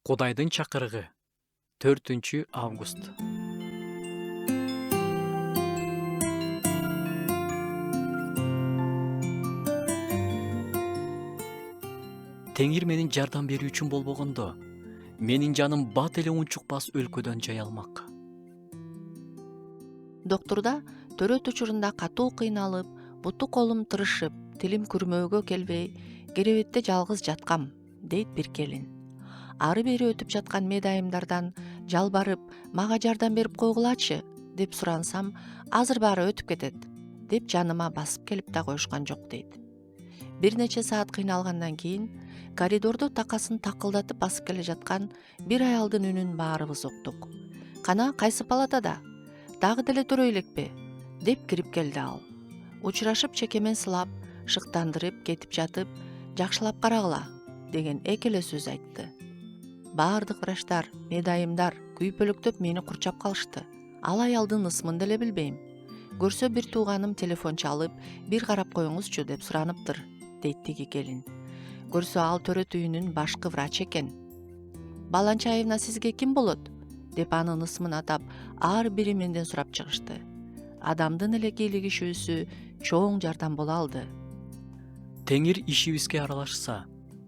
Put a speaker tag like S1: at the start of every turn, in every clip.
S1: Кудайдын чакырыгы 4 август. Теңир менин жардам берүүчүм болбогондо, менин жаным бат эле унчукпас өлкөдөн жай алмак.
S2: Доктурда төрөт учурунда катуу кыйналып, буту колум тырышып, тилим күрмөөгө келбей, керебетте жалгыз жаткам, дейт бир келин. Ары бери өтүп жаткан медайымдардан жалбарып, мага жардам берип койгулачы, деп сурансам, азыр баары өтүп кетет, деп жаныма басып келип да коюшкан жок, дейт. Бир нече саат кыйналгандан кийин коридордо такасын такылдатып басып келе жаткан бир аялдын үнүн баарыбыз уктук. Кана, кайсы палатада? Дагы деле төрөй элекпи? Деп кирип келди ал. Учурашып чекемен сылап, шыктандырып кетип жатып, жакшылап карагыла, деген эки эле сөз айтты. Баардык врачтар, медайымдар күйпөлөктөп мени курчап калышты. Ал аялдын ысмын деле билбейм. Көрсө бир тууганым телефон чалып, бир карап коюңузчу деп сураныптыр, дейт тиги келин. Көрсө ал төрөт үйүнүн башкы врачы экен. Баланчаевна сизге ким болот? Деп анын ысмын атап, ар бири менден сурап чыгышты. Адамдын эле кийлигишүүсү чоң жардам боло алды.
S1: Теңир ишибизге аралашса,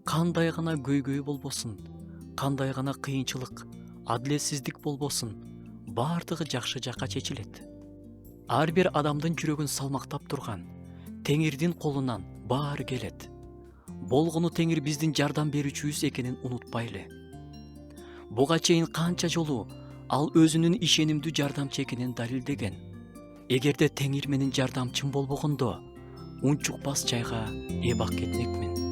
S1: кандай гана көйгөй болбосун, кандай гана кыйынчылык, адилетсиздик болбосун, баардыгы жакшы жакка чечилет. Ар бир адамдын жүрөгүн салмактап турган Теңирдин колунан баары келет. Болгону Теңир биздин жардам берүүчүбүз экенин унутпайлы. Буга чейин канча жолу ал өзүнүн ишенимдүү жардамчы экенин далилдеген. Эгерде Теңир менин жардамчым болбогондо, унчукпас жайга эбак кетмекмин.